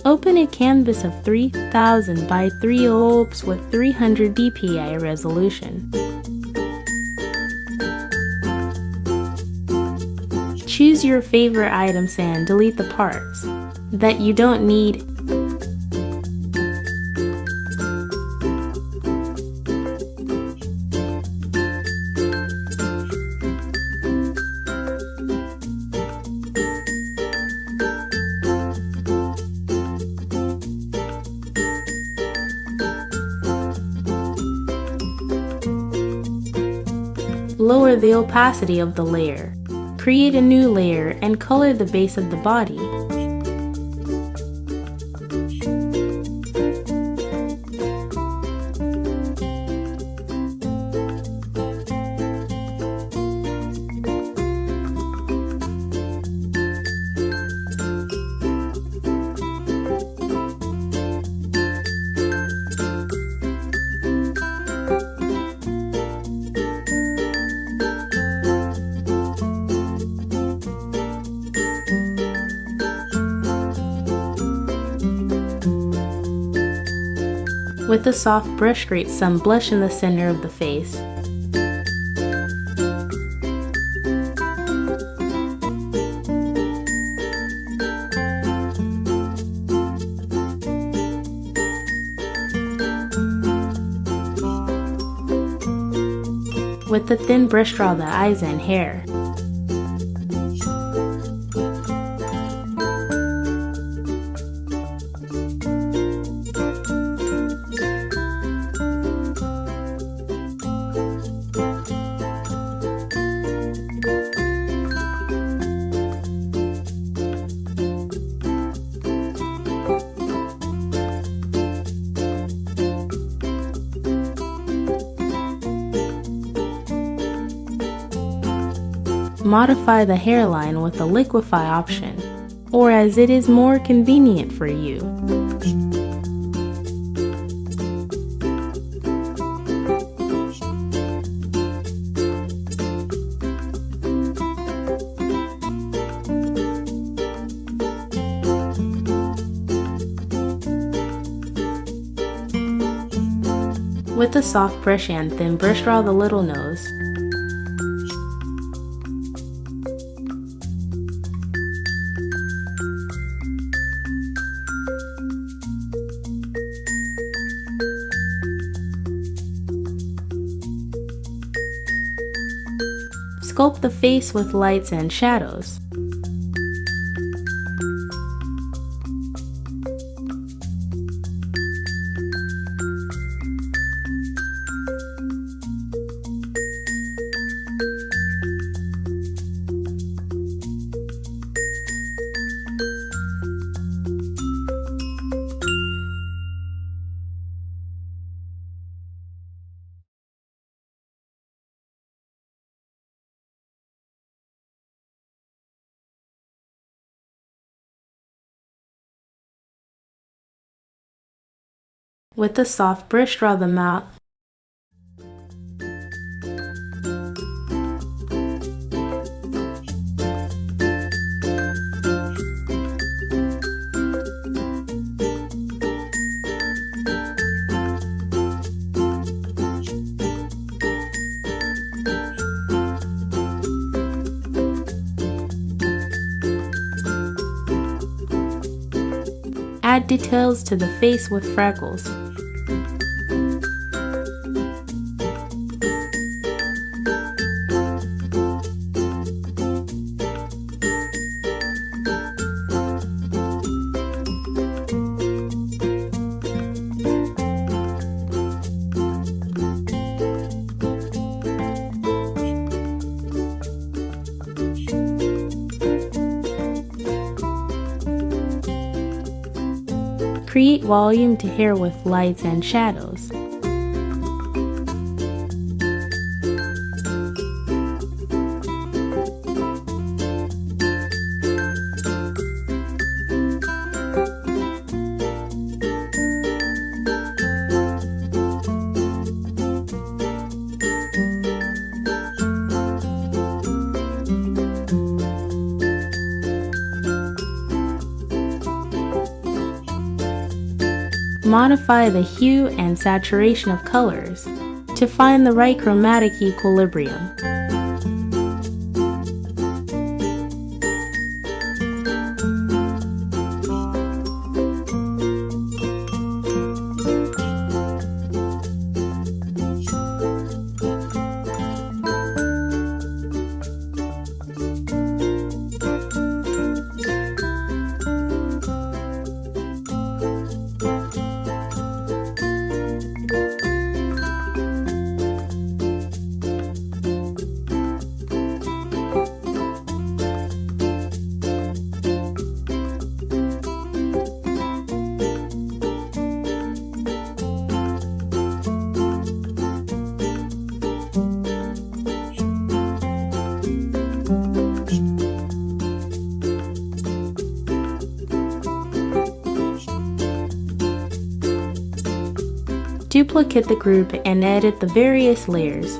Open a canvas of 3000 by 300 with 300 dpi resolution. Choose your favorite items and delete the parts that you don't need. Lower the opacity of the layer. Create a new layer and color the base of the body. With a soft brush, create some blush in the center of the face. With a thin brush, draw the eyes and hair. Modify the hairline with the liquify option, or as it is more convenient for you. With a soft brush and thin brush, draw the little nose. Sculpt the face with lights and shadows. With a soft brush, draw the mouth. Add details to the face with freckles. Create volume to hair with lights and shadows. modify the hue and saturation of colors to find the right chromatic equilibrium. Duplicate the group and edit the various layers.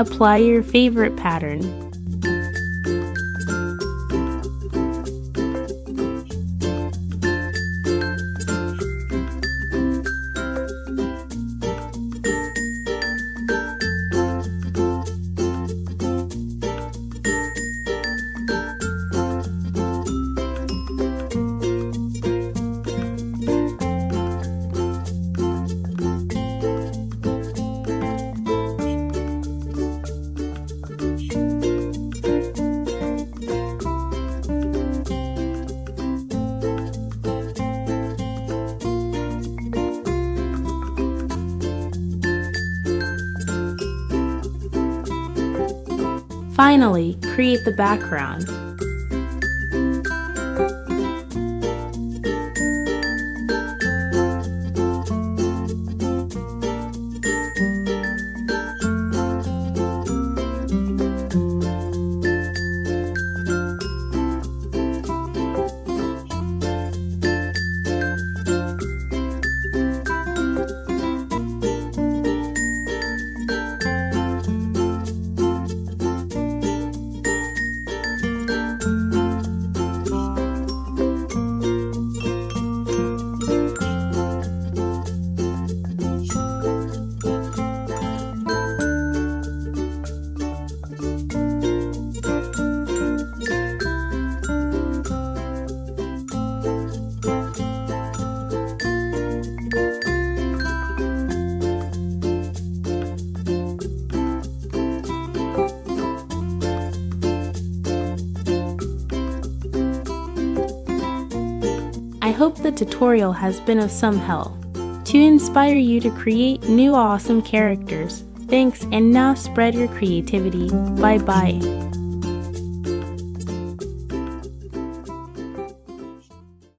Apply your favorite pattern. Finally, create the background. I hope the tutorial has been of some help to inspire you to create new awesome characters. Thanks, and now spread your creativity. Bye bye.